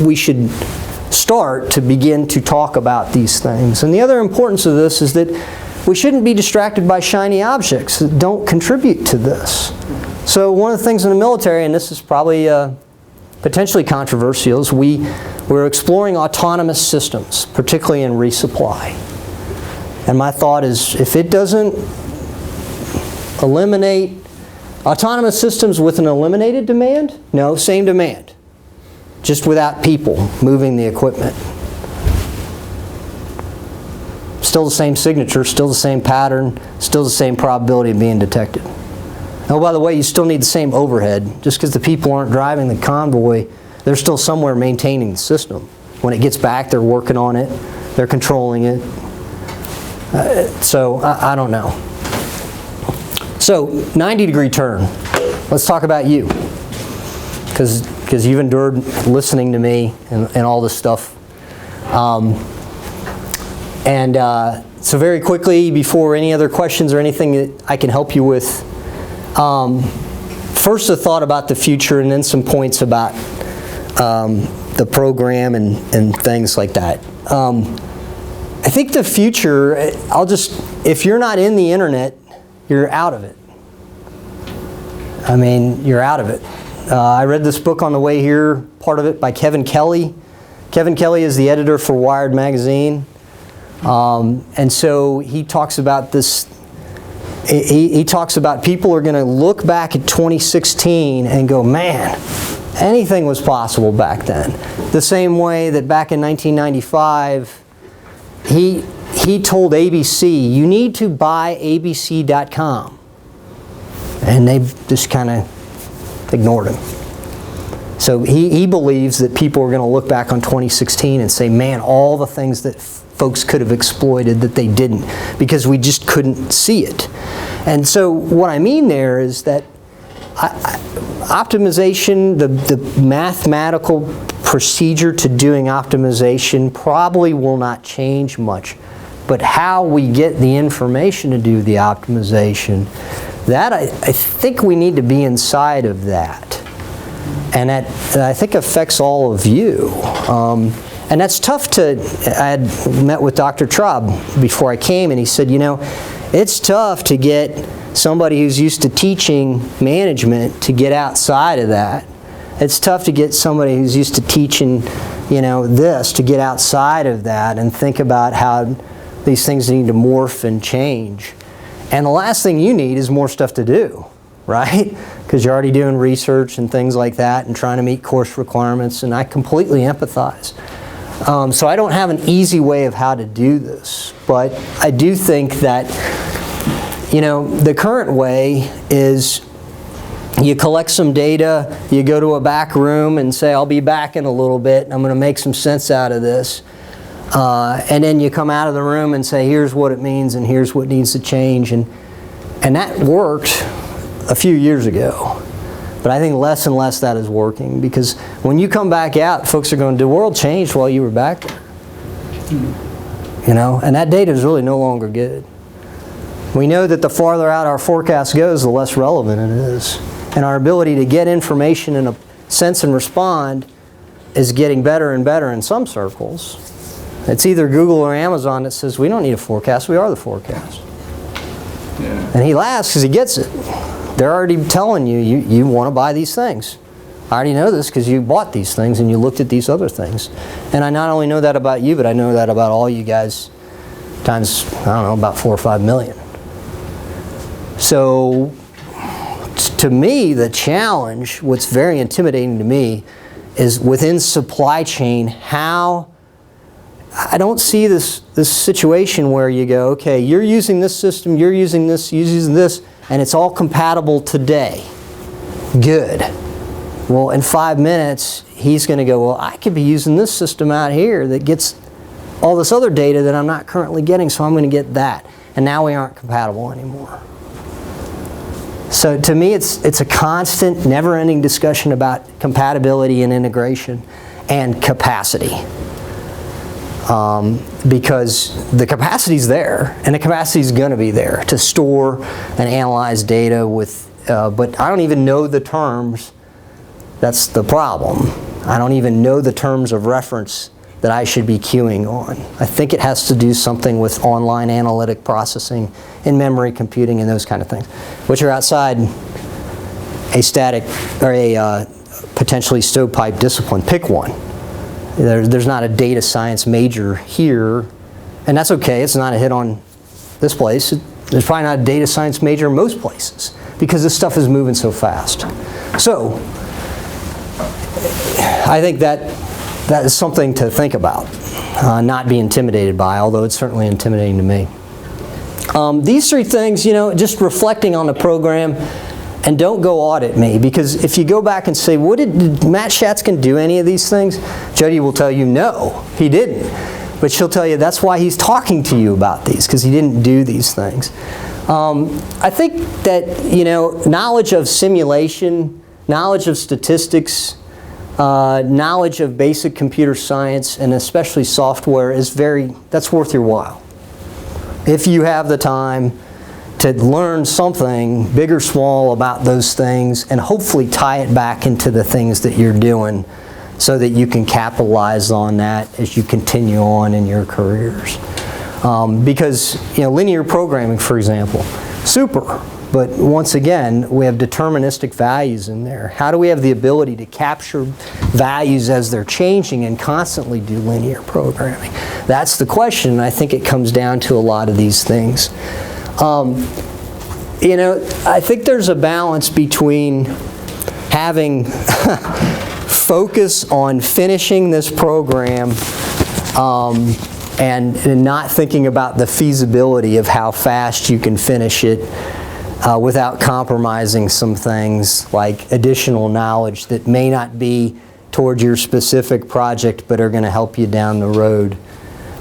we should start to begin to talk about these things. And the other importance of this is that we shouldn't be distracted by shiny objects that don't contribute to this. So one of the things in the military, and this is probably potentially controversial, is we're exploring autonomous systems, particularly in resupply. And my thought is, if it doesn't eliminate autonomous systems with an eliminated demand, no, same demand, just without people moving the equipment. Still the same signature, still the same pattern, still the same probability of being detected. Oh, by the way, you still need the same overhead. Just because the people aren't driving the convoy, they're still somewhere maintaining the system. When it gets back, they're working on it, they're controlling it. So I don't know. So 90-degree turn. Let's talk about you, because you've endured listening to me and all this stuff. So very quickly, before any other questions or anything that I can help you with, first a thought about the future, and then some points about the program and things like that. I think the future, if you're not in the internet, you're out of it. I mean, you're out of it. I read this book on the way here, part of it by Kevin Kelly. Kevin Kelly is the editor for Wired magazine. And so he talks about this. He talks about people are going to look back at 2016 and go, man, anything was possible back then. The same way that back in 1995, he told ABC, you need to buy abc.com. And they just kind of ignored him. So he believes that people are going to look back on 2016 and say, man, all the things that folks could have exploited that they didn't, because we just couldn't see it. And so what I mean there is that optimization, the mathematical procedure to doing optimization probably will not change much. But how we get the information to do the optimization, that I think we need to be inside of that. And that I think affects all of you. And that's tough to, I had met with Dr. Traub before I came, and he said, you know, it's tough to get somebody who's used to teaching management to get outside of that. It's tough to get somebody who's used to teaching, you know, this, to get outside of that and think about how these things need to morph and change. And the last thing you need is more stuff to do, right? Because you're already doing research and things like that and trying to meet course requirements, and I completely empathize. So I don't have an easy way of how to do this, but I do think that, you know, the current way is you collect some data, you go to a back room and say, I'll be back in a little bit, I'm going to make some sense out of this. And then you come out of the room and say, here's what it means and here's what needs to change. And that worked a few years ago. But I think less and less that is working, because when you come back out, folks are going, the world changed while you were back there. You know, and that data is really no longer good. We know that the farther out our forecast goes, the less relevant it is. And our ability to get information in a sense and respond is getting better and better in some circles. It's either Google or Amazon that says, we don't need a forecast, we are the forecast. Yeah. And he laughs because he gets it. They're already telling you, you want to buy these things. I already know this because you bought these things and you looked at these other things. And I not only know that about you, but I know that about all you guys times, I don't know, about 4 or 5 million. So to me, the challenge, what's very intimidating to me, is within supply chain, how I don't see this situation where you go, okay, you're using this system, you're using this, and it's all compatible today. Good. Well, in 5 minutes, he's going to go, well, I could be using this system out here that gets all this other data that I'm not currently getting, so I'm going to get that. And now we aren't compatible anymore. So to me, it's a constant, never-ending discussion about compatibility and integration and capacity. Because the capacity's there, and the capacity's going to be there to store and analyze data with, but I don't even know the terms. That's the problem. I don't even know the terms of reference that I should be queuing on. I think it has to do something with online analytic processing, in-memory computing, and those kind of things, which are outside a static or a potentially stovepipe discipline. Pick one. There's not a data science major here, and that's okay. It's not a hit on this place. There's probably not a data science major in most places because this stuff is moving so fast. So I think that is something to think about, not be intimidated by, although it's certainly intimidating to me. These three things, just reflecting on the program, and don't go audit me, because if you go back and say, did Matt Shatzkin do any of these things? Jody will tell you, no, he didn't. But she'll tell you that's why he's talking to you about these, because he didn't do these things. I think that, knowledge of simulation, knowledge of statistics, knowledge of basic computer science, and especially software that's worth your while. If you have the time to learn something, big or small, about those things, and hopefully tie it back into the things that you're doing so that you can capitalize on that as you continue on in your careers. Because, linear programming, for example, super. But once again, we have deterministic values in there. How do we have the ability to capture values as they're changing and constantly do linear programming? That's the question, and I think it comes down to a lot of these things. I think there's a balance between having focus on finishing this program and not thinking about the feasibility of how fast you can finish it without compromising some things like additional knowledge that may not be towards your specific project but are going to help you down the road.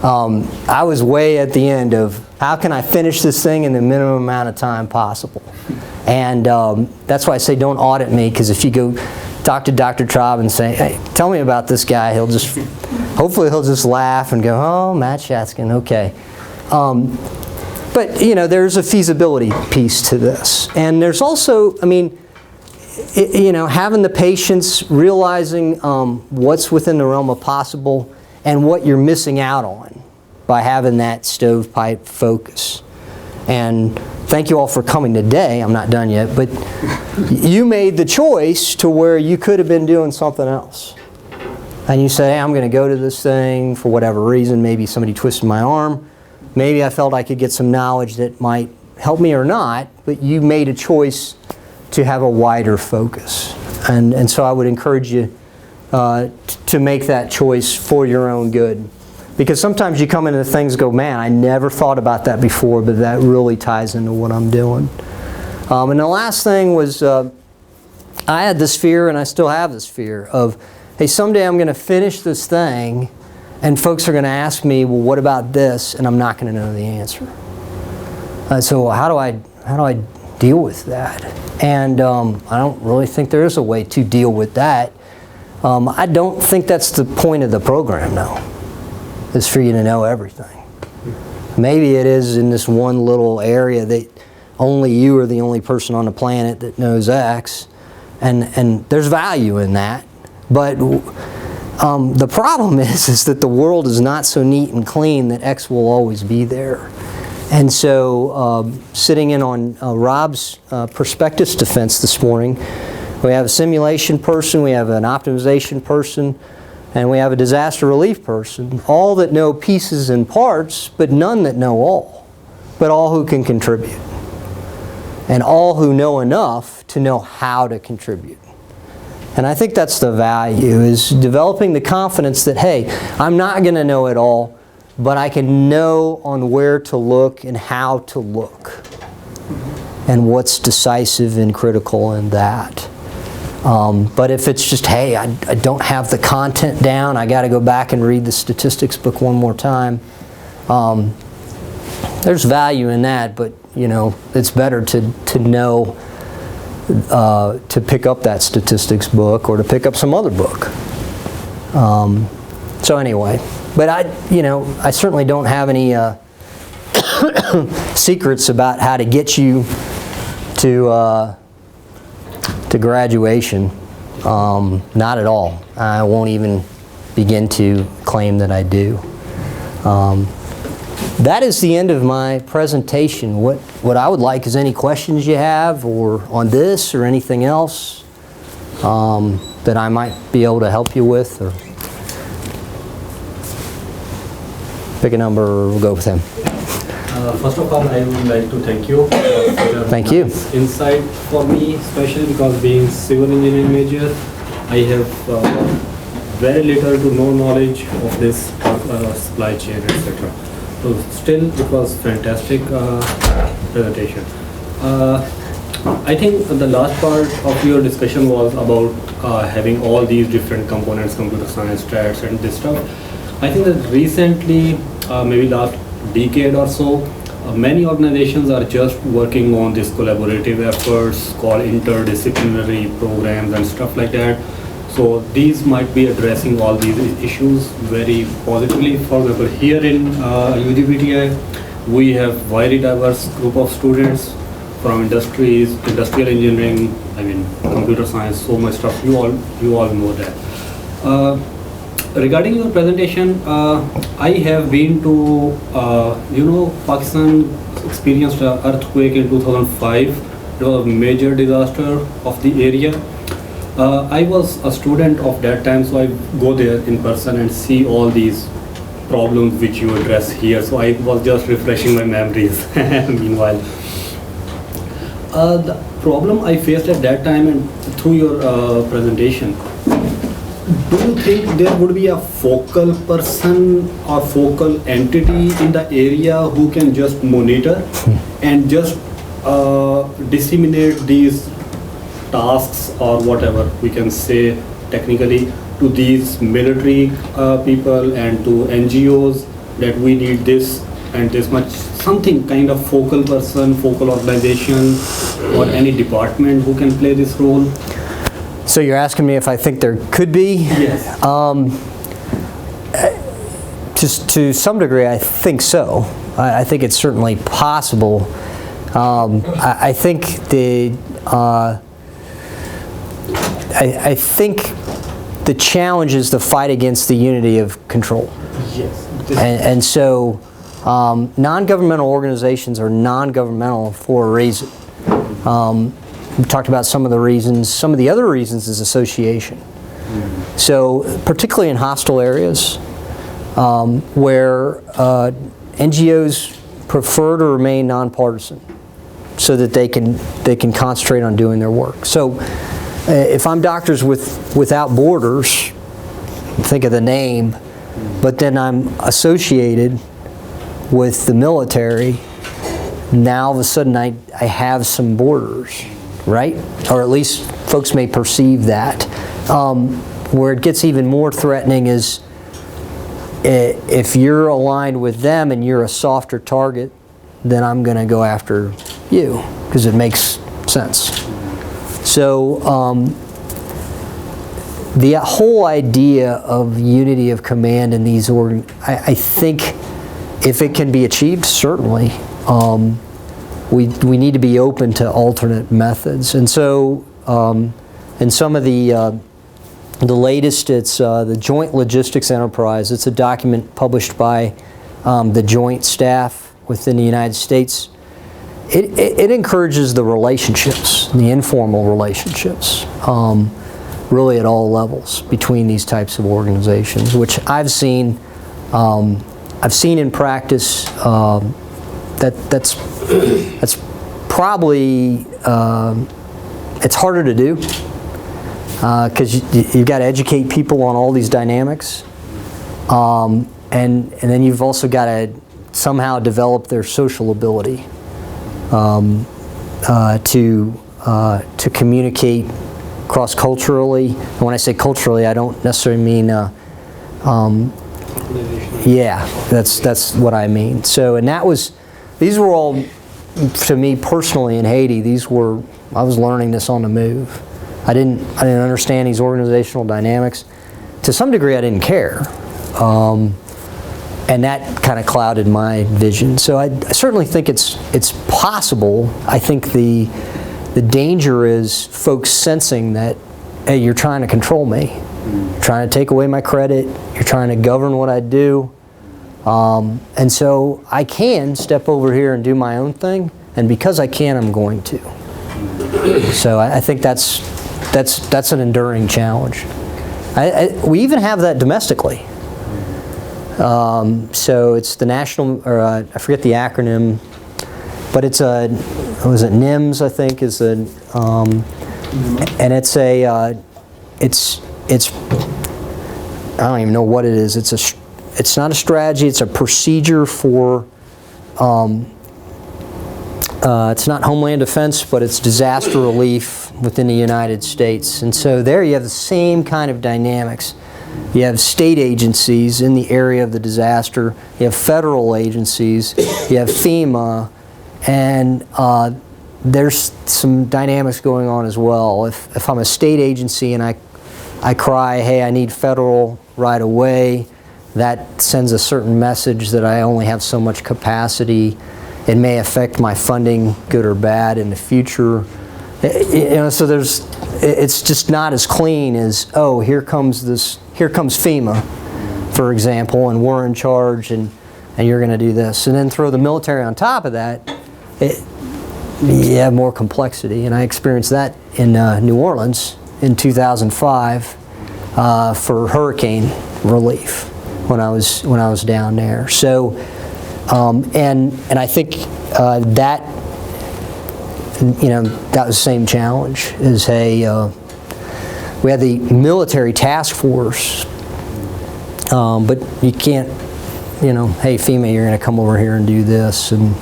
I was way at the end of how can I finish this thing in the minimum amount of time possible. And that's why I say don't audit me, because if you go talk to Dr. Traub and say, hey, tell me about this guy, hopefully he'll just laugh and go, oh, Matt Shatzkin, okay. But there's a feasibility piece to this. And there's also, having the patience, realizing what's within the realm of possible and what you're missing out on by having that stovepipe focus. And thank you all for coming today. I'm not done yet, but you made the choice to where you could have been doing something else. And you say, hey, I'm going to go to this thing for whatever reason. Maybe somebody twisted my arm. Maybe I felt I could get some knowledge that might help me or not, but you made a choice to have a wider focus. And so I would encourage you to make that choice for your own good. Because sometimes you come into things and go, man, I never thought about that before, but that really ties into what I'm doing. And the last thing was, I had this fear, and I still have this fear of, hey, someday I'm going to finish this thing, and folks are going to ask me, well, what about this? And I'm not going to know the answer. So how do I deal with that? And I don't really think there is a way to deal with that. I don't think that's the point of the program, though, is for you to know everything. Maybe it is in this one little area that only you are the only person on the planet that knows X, and there's value in that. But the problem is that the world is not so neat and clean that X will always be there. And so sitting in on Rob's prospectus defense this morning, we have a simulation person, we have an optimization person, and we have a disaster relief person, all that know pieces and parts, but none that know all, but all who can contribute. And all who know enough to know how to contribute. And I think that's the value, is developing the confidence that, hey, I'm not going to know it all, but I can know on where to look and how to look, and what's decisive and critical in that. But if it's just, hey, I don't have the content down, I got to go back and read the statistics book one more time, there's value in that, but it's better to know to pick up that statistics book or to pick up some other book. So anyway, but I certainly don't have any secrets about how to get you to graduation. Not at all. I won't even begin to claim that I do. That is the end of my presentation. What I would like is any questions you have or on this or anything else that I might be able to help you with. Or pick a number or we'll go with him. First of all, I would like to thank you for your Thank you. insight for me, especially because being civil engineering major, I have very little to no knowledge of this supply chain, etc. So still, it was fantastic presentation. I think the last part of your discussion was about having all these different components, computer science, stats, and this stuff. I think that recently, maybe last decade or so, many organizations are just working on this collaborative efforts called interdisciplinary programs and stuff like that. So these might be addressing all these issues very positively. For example, here in UGPTI, we have very diverse group of students from industries, industrial engineering, I mean, computer science, so much stuff. You all know that. Regarding your presentation, I have been to, Pakistan experienced an earthquake in 2005. It was a major disaster of the area. I was a student of that time, so I go there in person and see all these problems which you address here. So I was just refreshing my memories meanwhile. The problem I faced at that time and through your presentation, do you think there would be a focal person or focal entity in the area who can just monitor and just disseminate these tasks or whatever we can say technically to these military people and to NGOs that we need this and this much, something kind of focal person, focal organization or any department who can play this role? So you're asking me if I think there could be? Yes. Just to some degree, I think so. I think it's certainly possible. I think I think the challenge is the fight against the unity of control. Yes. And so non-governmental organizations are non-governmental for a reason. We talked about some of the reasons. Some of the other reasons is association. So particularly in hostile areas where NGOs prefer to remain nonpartisan so that they can concentrate on doing their work. So if I'm Doctors Without Borders, think of the name, but then I'm associated with the military, now all of a sudden I have some borders, right? Or at least folks may perceive that. Where it gets even more threatening is if you're aligned with them and you're a softer target, then I'm going to go after you because it makes sense. So the whole idea of unity of command in these I think if it can be achieved, certainly. We need to be open to alternate methods. And so in some of the latest, it's the Joint Logistics Enterprise. It's a document published by the Joint Staff within the United States. It encourages the relationships, the informal relationships, really at all levels between these types of organizations, which I've seen in practice. That's probably it's harder to do because you've got to educate people on all these dynamics, and then you've also got to somehow develop their social ability to communicate cross-culturally. And when I say culturally, I don't necessarily mean yeah, that's what I mean. So, and these were all, to me personally in Haiti, I was learning this on the move. I didn't understand these organizational dynamics. To some degree, I didn't care. And that kind of clouded my vision. So I certainly think it's possible. I think the danger is folks sensing that hey, you're trying to control me. You're trying to take away my credit. You're trying to govern what I do. And so I can step over here and do my own thing, and because I can, I'm going to. So I think that's an enduring challenge. We even have that domestically. So it's the national, or I forget the acronym, but it's a, was it NIMS, I think, is a, and it's a, it's I don't even know what it is. It's not a strategy. It's a procedure for. It's not Homeland Defense, but it's disaster relief within the United States. And so there you have the same kind of dynamics. You have state agencies in the area of the disaster. You have federal agencies. You have FEMA. And there's some dynamics going on as well. If I'm a state agency and I cry, hey, I need federal right away, that sends a certain message that I only have so much capacity. It may affect my funding, good or bad, in the future. So it's just not as clean as, oh, here comes FEMA, for example, and we're in charge, and you're going to do this. And then throw the military on top of that, you have more complexity. And I experienced that in New Orleans in 2005 for hurricane relief when I was down there. So. And I think that that was the same challenge. Is we had the military task force, but you can't, hey FEMA, you're going to come over here and do this, and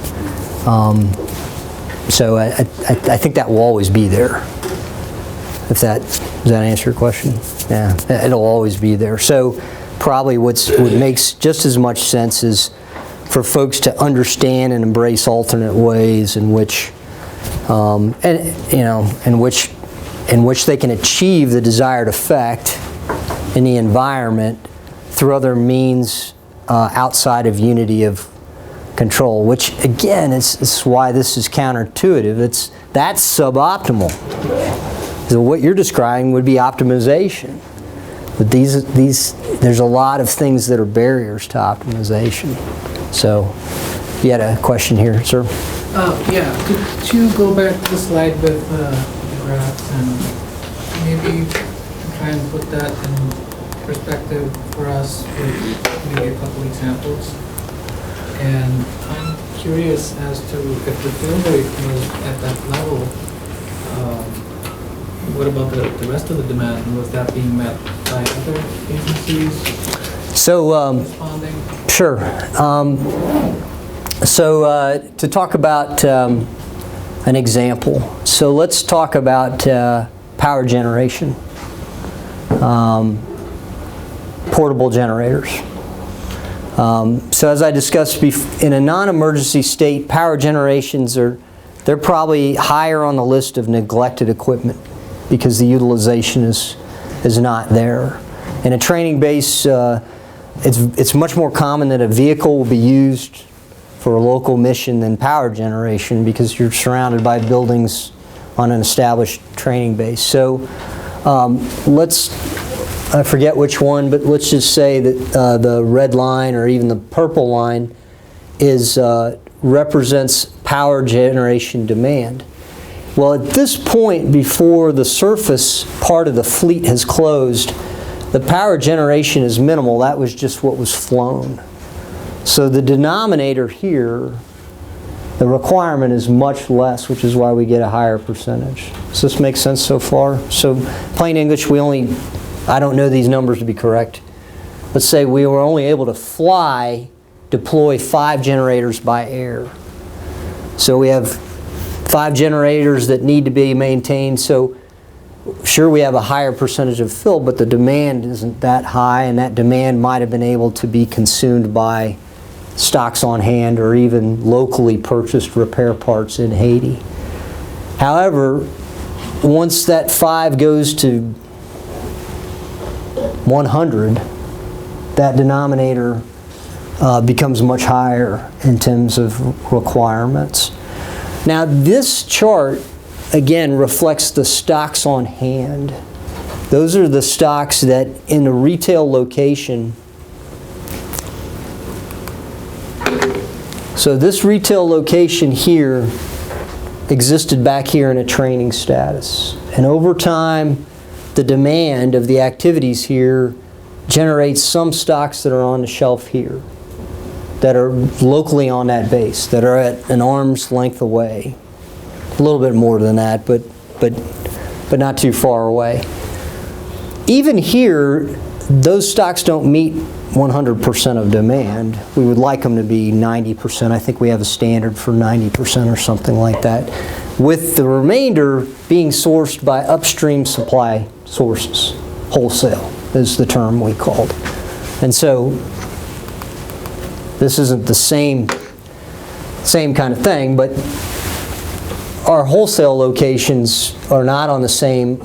so I think that will always be there. Does that answer your question? Yeah, it'll always be there. So probably what makes just as much sense is for folks to understand and embrace alternate ways in which, in which they can achieve the desired effect in the environment through other means outside of unity of control. Which again is why this is counterintuitive. That's suboptimal. So what you're describing would be optimization. But there's a lot of things that are barriers to optimization. So, you had a question here, sir? Yeah, could you go back to the slide with the graphs and maybe try and put that in perspective for us with maybe a couple examples? And I'm curious as to if the fill rate was at that level, what about the rest of the demand? Was that being met by other agencies? So, responding? Sure. To talk about an example, so let's talk about power generation, portable generators. So as I discussed in a non-emergency state, power generations they're probably higher on the list of neglected equipment because the utilization is not there. In a training base, it's much more common that a vehicle will be used for a local mission than power generation because you're surrounded by buildings on an established training base. So I forget which one, but let's just say that the red line or even the purple line represents power generation demand. Well, at this point, before the surface part of the fleet has closed, the power generation is minimal. That was just what was flown. So the denominator here, the requirement is much less, which is why we get a higher percentage. Does this make sense so far? So plain English, I don't know these numbers to be correct. Let's say we were only able to deploy 5 generators by air. So we have 5 generators that need to be maintained. So sure, we have a higher percentage of fill, but the demand isn't that high, and that demand might have been able to be consumed by stocks on hand or even locally purchased repair parts in Haiti. However, once that 5 goes to 100, that denominator becomes much higher in terms of requirements. Now, this chart again reflects the stocks on hand Those are the stocks that in a retail location. So this retail location here existed back here in a training status. And over time, the demand of the activities here generates some stocks that are on the shelf here, that are locally on that base, that are at an arm's length away. A little bit more than that, but not too far away. Even here, those stocks don't meet 100% of demand. We would like them to be 90%. I think we have a standard for 90% or something like that, with the remainder being sourced by upstream supply sources. Wholesale is the term we called. And so this isn't the same kind of thing, but our wholesale locations are not on the same.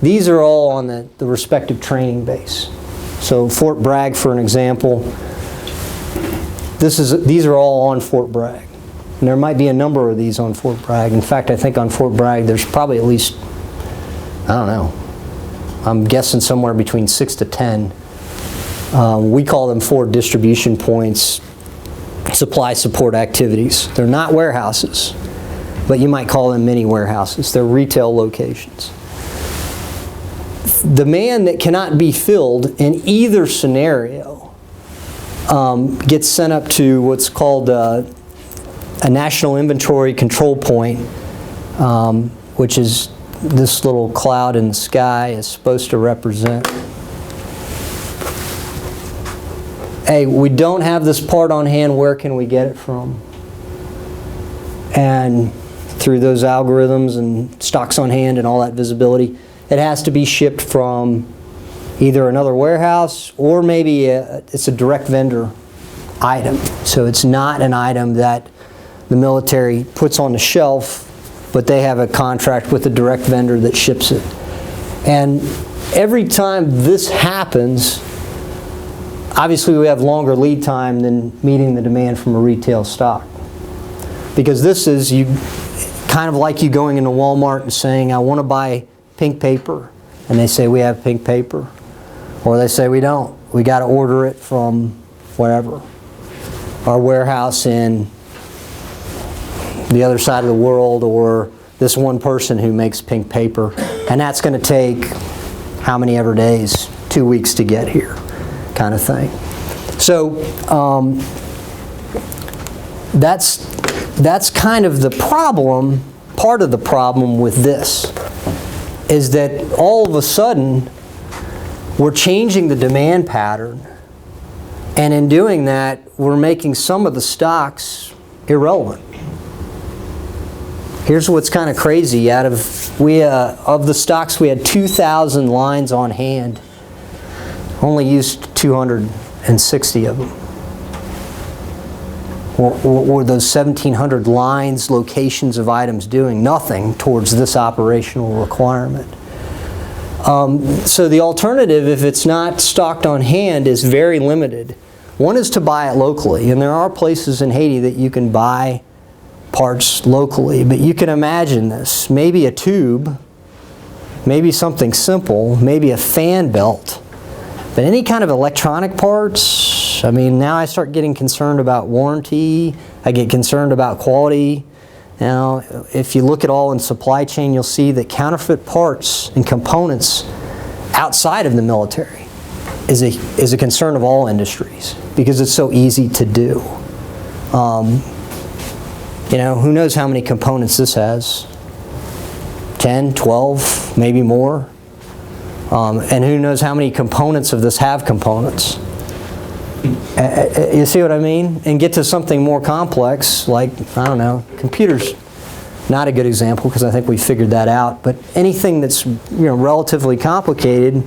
These are all on the respective training base. So Fort Bragg, for an example, these are all on Fort Bragg. And there might be a number of these on Fort Bragg. In fact, I think on Fort Bragg there's probably at least, I don't know, I'm guessing somewhere between 6 to 10. We call them forward distribution points, supply support activities. They're not warehouses, but you might call them mini warehouses. They're retail locations. Demand that cannot be filled in either scenario gets sent up to what's called a national inventory control point, which is this little cloud in the sky is supposed to represent. Hey, we don't have this part on hand, where can we get it from? And through those algorithms and stocks on hand and all that visibility, it has to be shipped from either another warehouse or maybe it's a direct vendor item. So it's not an item that the military puts on the shelf, but they have a contract with a direct vendor that ships it. And every time this happens, obviously we have longer lead time than meeting the demand from a retail stock. Because this is kind of like you going into Walmart and saying, I want to buy pink paper. And they say, we have pink paper. Or they say, we don't. We got to order it from wherever. Our warehouse in the other side of the world, or this one person who makes pink paper. And that's going to take how many ever days? 2 weeks to get here, kind of thing. So that's kind of the problem. Part of the problem with this is that all of a sudden we're changing the demand pattern, and in doing that we're making some of the stocks irrelevant. Here's what's kind of crazy. Of the stocks, we had 2,000 lines on hand. Only used 260 of them. What were those 1,700 lines, locations of items doing? Nothing towards this operational requirement. So the alternative, if it's not stocked on hand, is very limited. One is to buy it locally, and there are places in Haiti that you can buy parts locally, but you can imagine this. Maybe a tube, maybe something simple, maybe a fan belt. But any kind of electronic parts, I mean, now I start getting concerned about warranty. I get concerned about quality. Now, if you look at all in supply chain, you'll see that counterfeit parts and components outside of the military is a concern of all industries because it's so easy to do. Who knows how many components this has? 10, 12, maybe more. And who knows how many components of this have components. You see what I mean? And get to something more complex, like, I don't know, computers. Not a good example because I think we figured that out. But anything that's relatively complicated,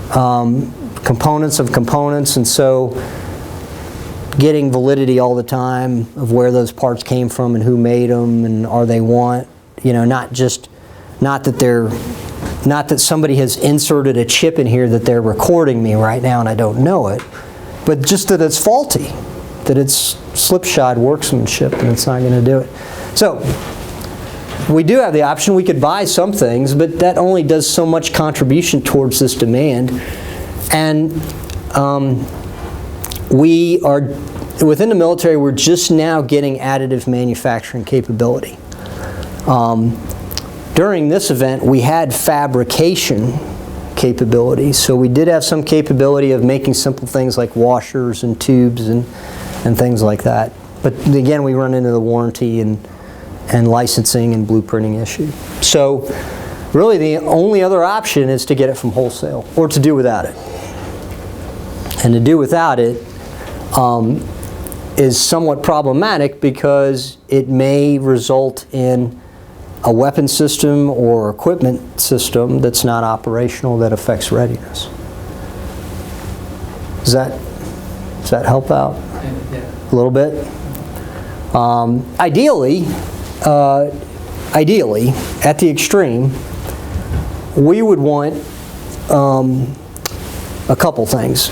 components of components, and so getting validity all the time of where those parts came from and who made them and are they not that somebody has inserted a chip in here that they're recording me right now and I don't know it, but just that it's faulty, that it's slipshod workmanship and it's not going to do it. So we do have the option. We could buy some things, but that only does so much contribution towards this demand. And we are, within the military, we're just now getting additive manufacturing capability. During this event, we had fabrication capabilities. So we did have some capability of making simple things like washers and tubes and things like that. But again, we run into the warranty and licensing and blueprinting issue. So really the only other option is to get it from wholesale or to do without it. And to do without it is somewhat problematic because it may result in a weapon system or equipment system that's not operational that affects readiness. Does that help out Yeah. a little bit? Ideally, at the extreme, we would want a couple things.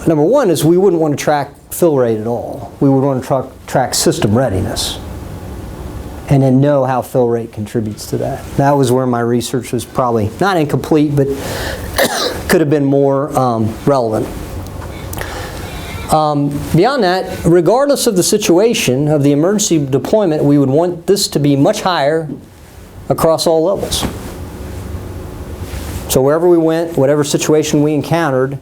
Number one is we wouldn't want to track fill rate at all. We would want to track system readiness and then know how fill rate contributes to that. That was where my research was probably not incomplete, but could have been more relevant. Beyond that, regardless of the situation of the emergency deployment, we would want this to be much higher across all levels. So wherever we went, whatever situation we encountered,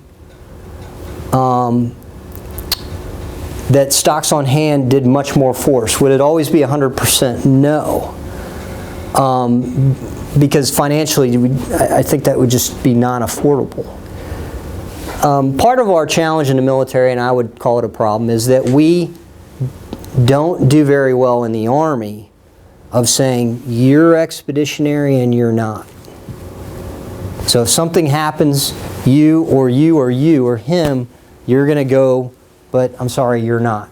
that stocks on hand did much more for us. Would it always be 100%? No. Because financially, I think that would just be non-affordable. Part of our challenge in the military, and I would call it a problem, is that we don't do very well in the Army of saying, you're expeditionary and you're not. So if something happens, you or him, you're going to go, but I'm sorry, you're not.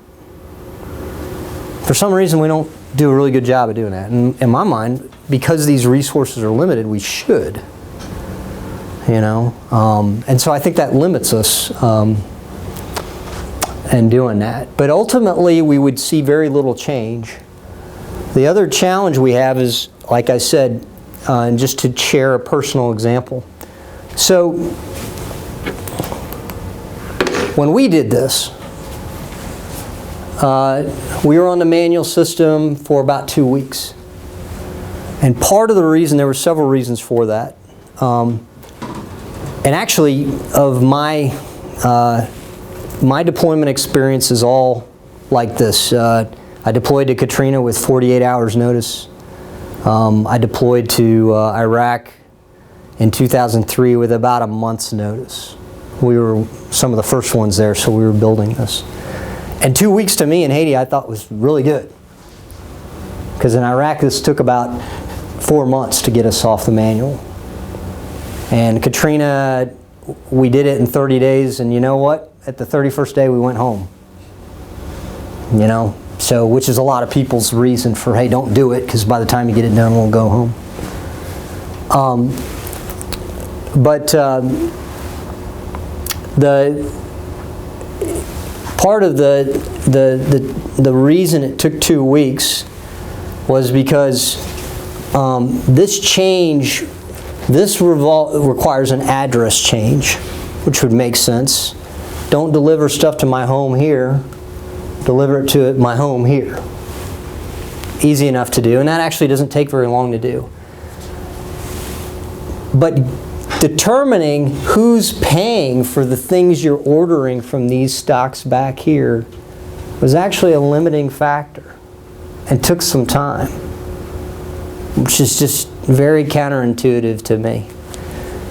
For some reason, we don't do a really good job of doing that. And in my mind, because these resources are limited, we should. And so I think that limits us in doing that. But ultimately, we would see very little change. The other challenge we have is, like I said, and just to share a personal example. So when we did this, we were on the manual system for about 2 weeks. And part of the reason, there were several reasons for that. And actually, of my deployment experience is all like this. I deployed to Katrina with 48 hours notice. I deployed to Iraq in 2003 with about a month's notice. We were some of the first ones there, so we were building this. And 2 weeks to me in Haiti I thought was really good. Because in Iraq this took about 4 months to get us off the manual. And Katrina, we did it in 30 days, and you know what? At the 31st day we went home. So, which is a lot of people's reason for, hey, don't do it, because by the time you get it done, we'll go home. The part of the reason it took 2 weeks was because this change, requires an address change, which would make sense. Don't deliver stuff to my home here. Deliver it to my home here. Easy enough to do, and that actually doesn't take very long to do. But determining who's paying for the things you're ordering from these stocks back here was actually a limiting factor and took some time, which is just very counterintuitive to me.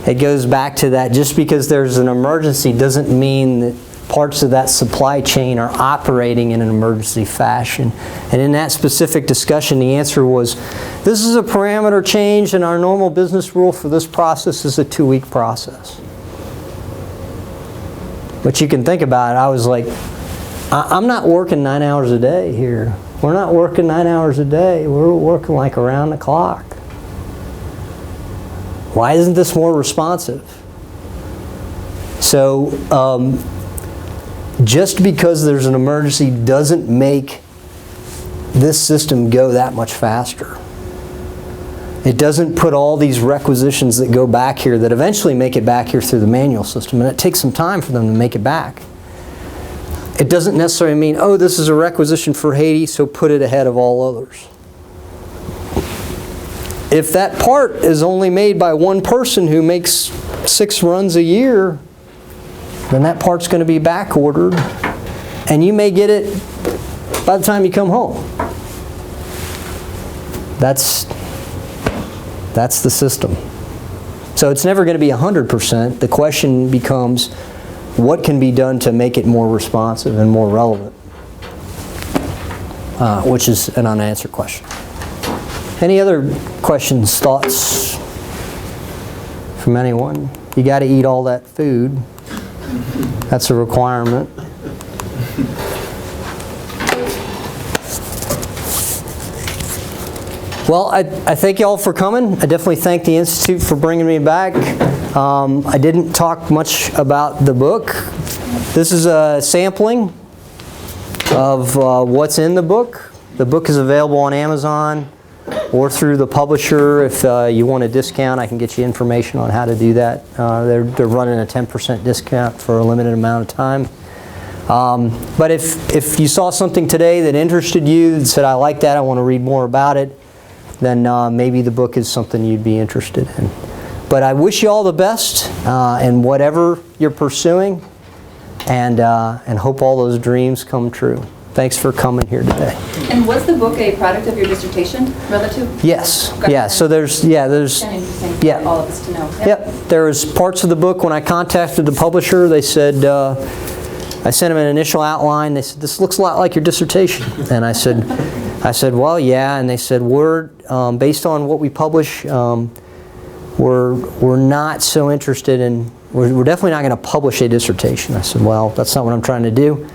It goes back to that just because there's an emergency doesn't mean that parts of that supply chain are operating in an emergency fashion. And in that specific discussion, the answer was, this is a parameter change, and our normal business rule for this process is a 2-week process. But you can think about it, I was like, I'm not working 9 hours a day here. We're not working 9 hours a day. We're working like around the clock. Why isn't this more responsive? So, just because there's an emergency doesn't make this system go that much faster. It doesn't put all these requisitions that go back here that eventually make it back here through the manual system, and it takes some time for them to make it back. It doesn't necessarily mean, oh, this is a requisition for Haiti, so put it ahead of all others. If that part is only made by one person who makes 6 runs a year, then that part's going to be back ordered, and you may get it by the time you come home. That's the system. So it's never going to be 100%. The question becomes, what can be done to make it more responsive and more relevant? Which is an unanswered question. Any other questions, thoughts from anyone? You got to eat all that food. That's a requirement. Well, I thank you all for coming. I definitely thank the Institute for bringing me back. I didn't talk much about the book. This is a sampling of what's in the book. The book is available on Amazon or through the publisher. If you want a discount, I can get you information on how to do that. They're running a 10% discount for a limited amount of time. But if you saw something today that interested you, that said, I like that, I want to read more about it, then maybe the book is something you'd be interested in. But I wish you all the best in whatever you're pursuing, and hope all those dreams come true. Thanks for coming here today. And was the book a product of your dissertation, relative? Yes. Okay. Yeah. So there's Kind of interesting for all of us to know. Yep. There was parts of the book when I contacted the publisher. They said, I sent them an initial outline. They said, this looks a lot like your dissertation. And I said, well, yeah. And they said, we're based on what we publish, we're not so interested in. We're definitely not going to publish a dissertation. I said, well, that's not what I'm trying to do.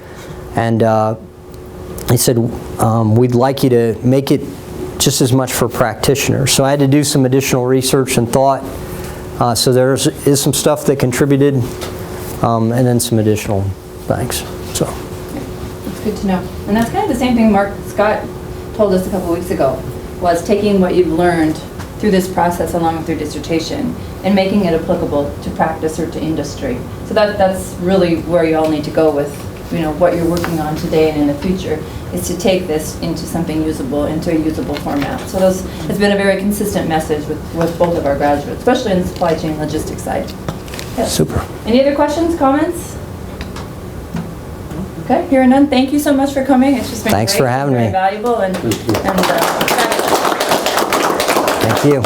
And they said, we'd like you to make it just as much for practitioners. So I had to do some additional research and thought. So there is some stuff that contributed, and then some additional things. So It's good to know. And that's kind of the same thing Mark Scott told us a couple weeks ago, was taking what you've learned through this process along with your dissertation and making it applicable to practice or to industry. So that's really where you all need to go with what you're working on today and in the future, is to take this into something usable, into a usable format. So it's been a very consistent message with both of our graduates, especially in the supply chain logistics side. Yes. Super. Any other questions, comments? Okay, hearing none. Thank you so much for coming. It's just been Thanks great, for having very me. valuable, and Thank you.